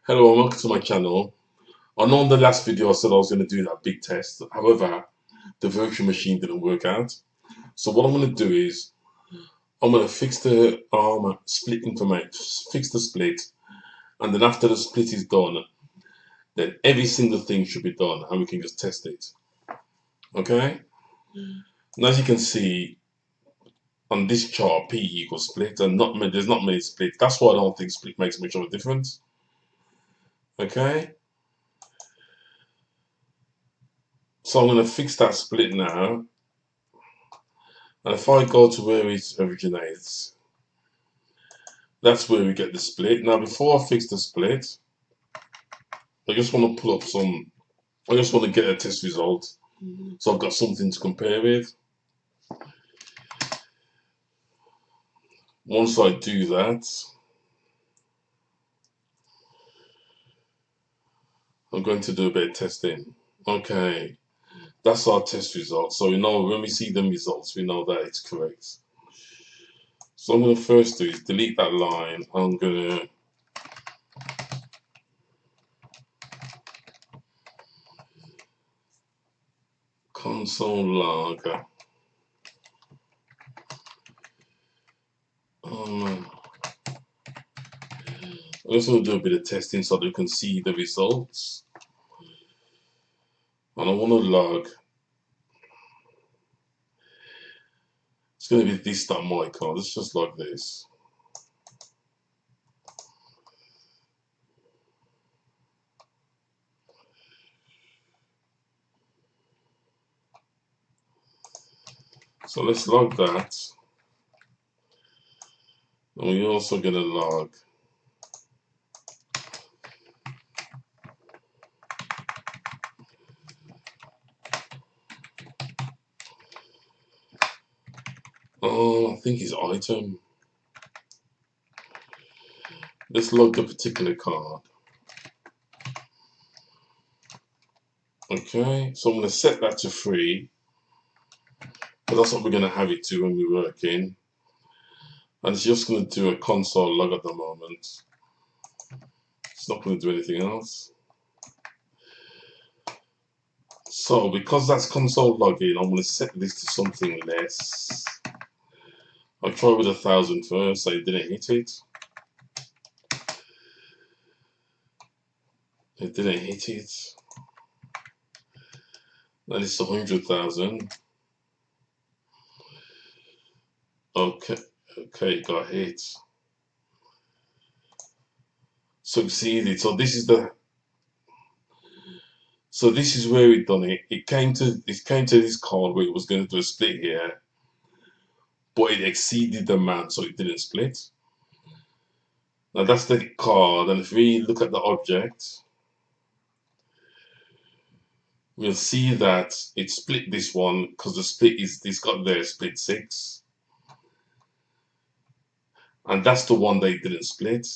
Hello and welcome to my channel. I know in the last video I said I was going to do that big test. However, the virtual machine didn't work out. So what I'm going to do is I'm going to fix the split information, fix the split, and then after the split is done, then every single thing should be done, and we can just test it. Okay? And as you can see on this chart, P equals split, and there's not many splits. That's why I don't think split makes much of a difference. Okay? So I'm going to fix that split now. And if I go to where it originates, that's where we get the split. Now, before I fix the split, I just want to pull up I just want to get a test result. So I've got something to compare with. Once I do that, I'm going to do a bit of testing. Okay, that's our test result. So we know when we see the results, we know that it's correct. So I'm going to first do is delete that line. I'm going to console log. Um, I just want to do a bit of testing so that we can see the results. And I want to log. It's going to be this dot my card. Let's just log this. So let's log that. And we're also going to log I think it's item. Let's log the particular card. Okay, so I'm going to set that to 3. But that's what we're going to have it to when we're working. And it's just going to do a console log at the moment. It's not going to do anything else. So because that's console login, I'm going to set this to something less. I'll try with 1,000 first, so it didn't hit it. It didn't hit it. Then it's 100,000. Okay, it got hit. Succeeded. So this is where it done it. It came to this card where it was going to do a split here, but it exceeded the amount, so it didn't split. Now that's the card, and if we look at the object, we'll see that it split this one because the split is this got there split 6, and that's the one they didn't split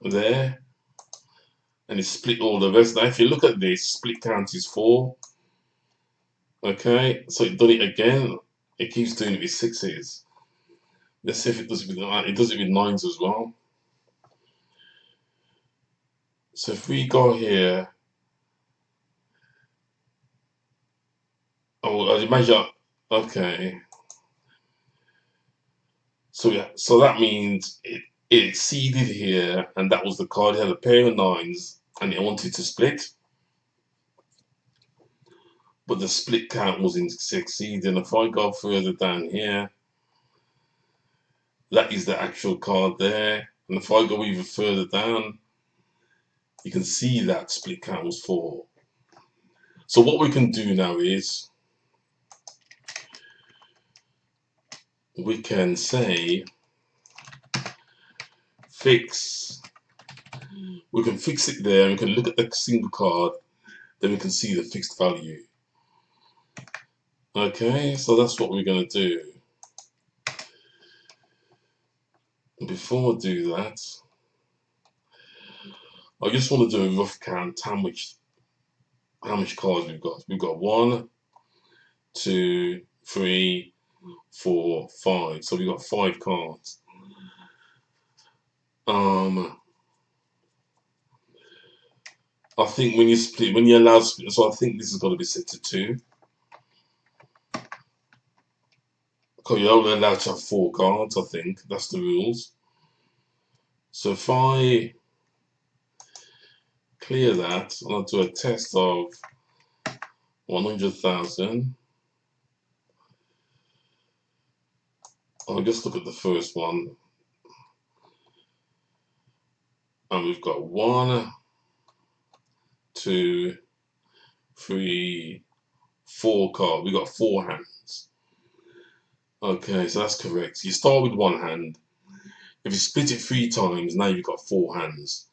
there, and it split all the rest. Now if you look at this, split count is 4. Okay, so it done it again. It keeps doing it with 6s. Let's see if it does it with 9. It does it with 9s as well. So if we go here, oh, I imagine, okay. So yeah, so that means it exceeded here, and that was the card. It had a pair of 9s, and it wanted to split, but the split count wasn't succeeding. If I go further down here, that is the actual card there, and if I go even further down, you can see that split count was 4. So what we can do now is we can say fix. We can fix it there, and we can look at the single card, then we can see the fixed value. Okay, so that's what we're going to do. Before I do that, I just want to do a rough count how much cards we've got. We've got 1, 2, 3, 4, 5. So we've got 5 cards. I think when you split, when you allow split, so I think this has got to be set to 2. Because you're only allowed to have 4 cards, I think. That's the rules. So if I clear that, and I'll do a test of 100,000. I'll just look at the first one. And we've got 1, 2, 3, 4 cards. We've got 4 hands. Okay, so that's correct. You start with 1 hand. If you split it 3 times, now you've got 4 hands.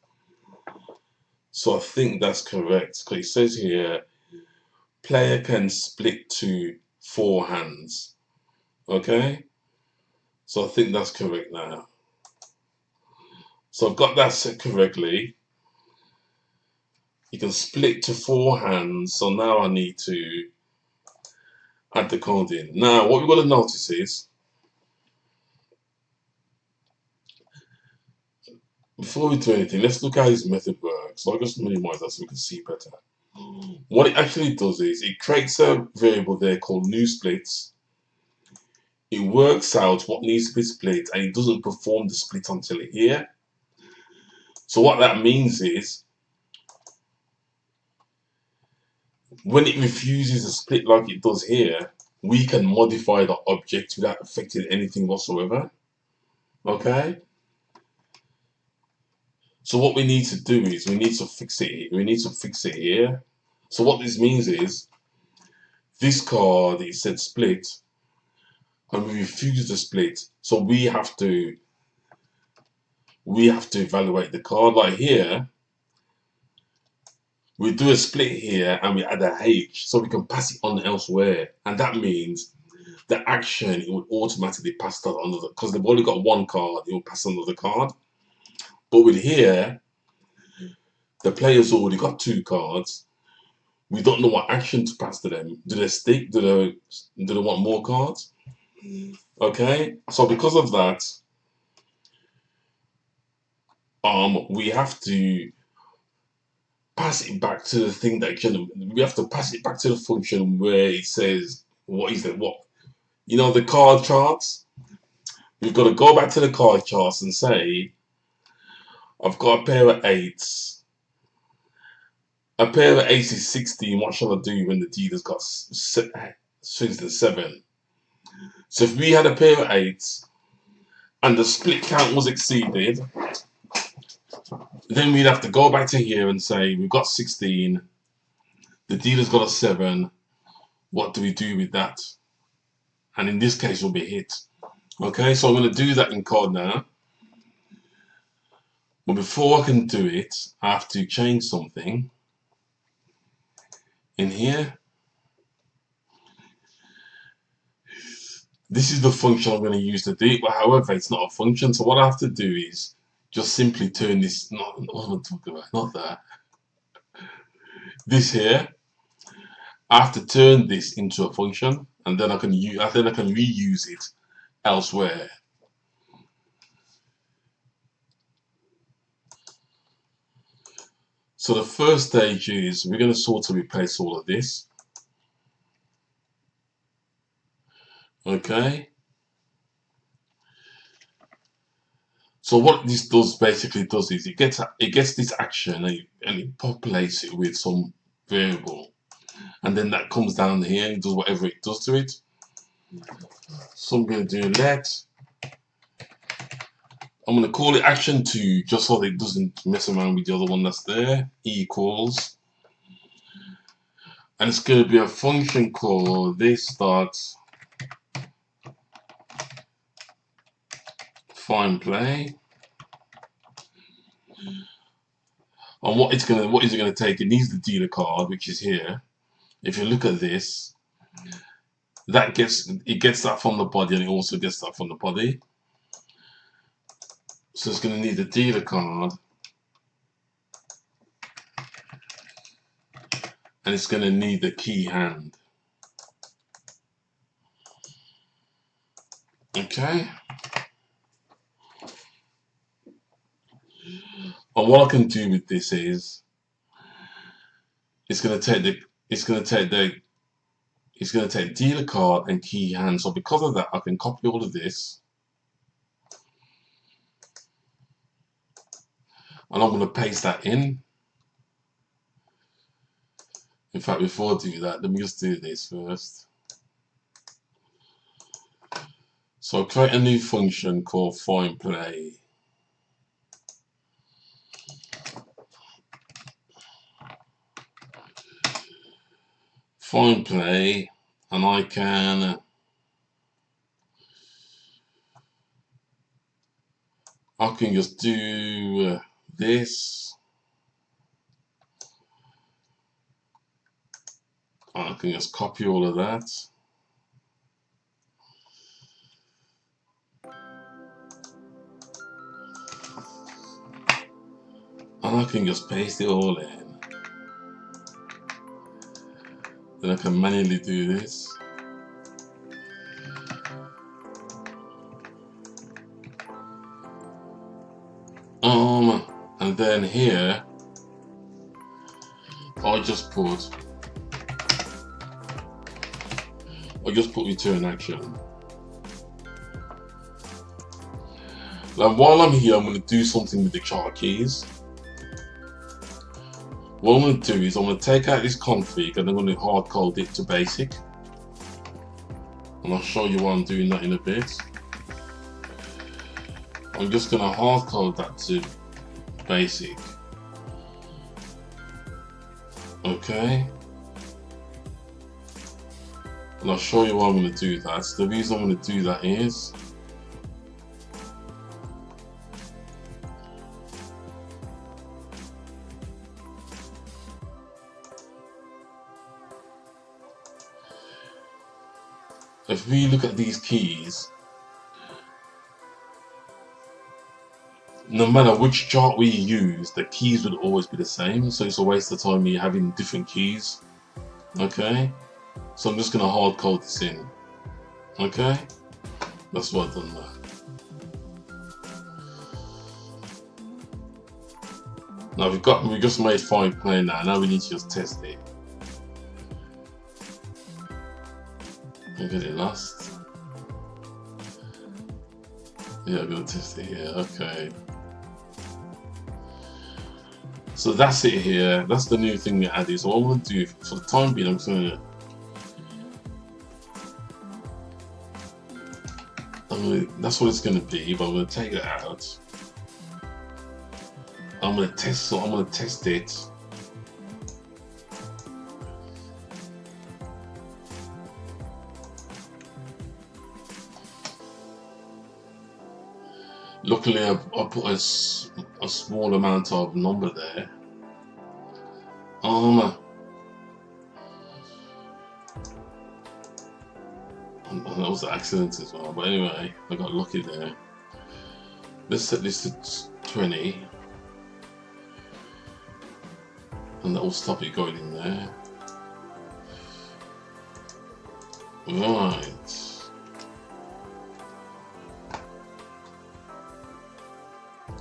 So I think that's correct. Because it says here, player can split to 4 hands. Okay? So I think that's correct now. So I've got that set correctly. You can split to 4 hands. So now I need to add the card in. Now, what we've got to notice is, before we do anything, let's look how his method works. So I'll just minimize that so we can see better. What it actually does is, it creates a variable there called new splits. It works out what needs to be split, and it doesn't perform the split until here. So what that means is, when it refuses a split like it does here, we can modify the object without affecting anything whatsoever. Okay? So what we need to do is, we need to fix it. We need to fix it here. So what this means is, this card is said split, and we refuse the split. So we have to evaluate the card. Like here, we do a split here and we add a H, so we can pass it on elsewhere. And that means the action, it would automatically pass that on the, because they've only got 1 card, it will pass on the card. But with here, the player's already got 2 cards. We don't know what action to pass to them. Do they stick? Do they want more cards? Okay, so because of that, we have to pass it back to the thing that we have to pass it back to the function where it says, what is it? What, you know, the card charts? We've got to go back to the card charts and say, I've got a pair of 8s. A pair of 8s is 16. What shall I do when the dealer's got swings to 7? So if we had a pair of 8s and the split count was exceeded, then we'd have to go back to here and say, we've got 16. The dealer's got a 7. What do we do with that? And in this case, will be hit. Okay, so I'm going to do that in code now. But before I can do it, I have to change something in here. This is the function I'm going to use to do it, but however, it's not a function. So what I have to do is just simply turn this, not what I'm talking about, not that. This here, I have to turn this into a function, and then I can reuse it elsewhere. So the first stage is, we're going to sort of replace all of this. Okay. So what this basically does is, it gets this action and it populates it with some variable, and then that comes down here and it does whatever it does to it. So I'm going to do let. I'm going to call it action2 just so that it doesn't mess around with the other one that's there. Equals, and it's going to be a function called this dot find play. And what is it going to take? It needs the dealer card, which is here. If you look at this, it gets that from the body, and it also gets that from the body. So it's going to need the dealer card, and it's going to need the key hand. Okay. And what I can do with this is, it's going to take dealer card and key hand. So because of that, I can copy all of this, and I'm going to paste that in. In fact, before I do that, let me just do this first. So I'll create a new function called find play. Find play, and I can just do this. I can just copy all of that. And I can just paste it all in. Then I can manually do this. And then here, I just put return action. Now while I'm here, I'm going to do something with the chart keys. What I'm going to do is I'm going to take out this config and I'm going to hard code it to basic. And I'll show you why I'm doing that in a bit. I'm just going to hard code that to basic. Okay. And I'll show you why I'm going to do that. So the reason I'm going to do that is if we look at these keys, no matter which chart we use, the keys would always be the same. So it's a waste of time me having different keys. Okay. So I'm just going to hard code this in. Okay. That's what I've done there. Now we just made find play now. Now we need to just test it. I'm getting lost. Yeah, I'm gonna test it here. Okay. So that's it here. That's the new thing we added. So what I'm gonna do for the time being, I'm just gonna that's what it's gonna be, but I'm gonna take it out. I'm gonna test it. Luckily, I put a small amount of number there. And that was an accident as well. But anyway, I got lucky there. Let's set this to 20. And that will stop it going in there. Right.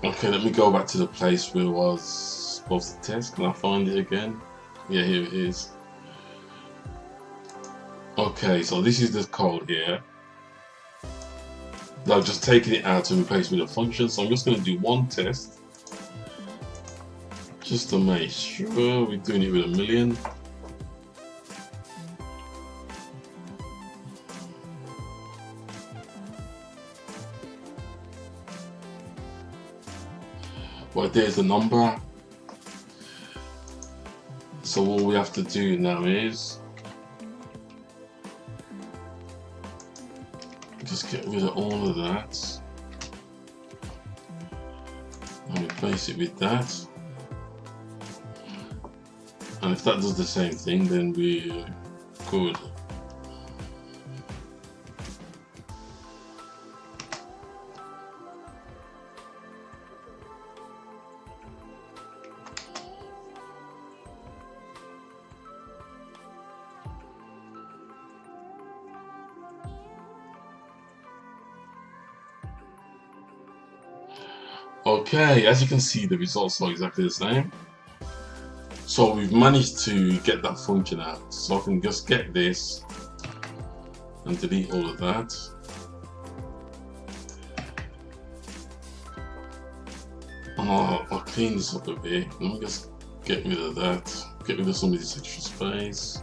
Okay, let me go back to the place where I was supposed to test. Can I find it again? Yeah, here it is. Okay, so this is the code here. Now I've just taken it out and replaced with a function. So I'm just going to do one test. Just to make sure we're doing it with a million. Well, there's the number. So all we have to do now is just get rid of all of that and replace it with that. And if that does the same thing, then we're good. Okay, as you can see, the results are exactly the same. So we've managed to get that function out. So I can just get this and delete all of that. I'll clean this up a bit. Let me just get rid of that. Get rid of some of this extra space.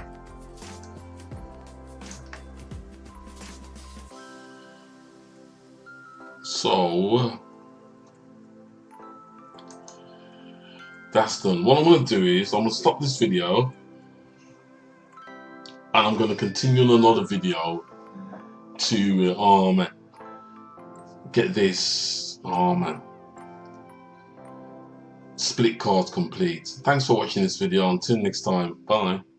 So that's done. What I'm going to do is I'm going to stop this video and I'm going to continue on another video to get this split card complete. Thanks for watching this video. Until next time, bye.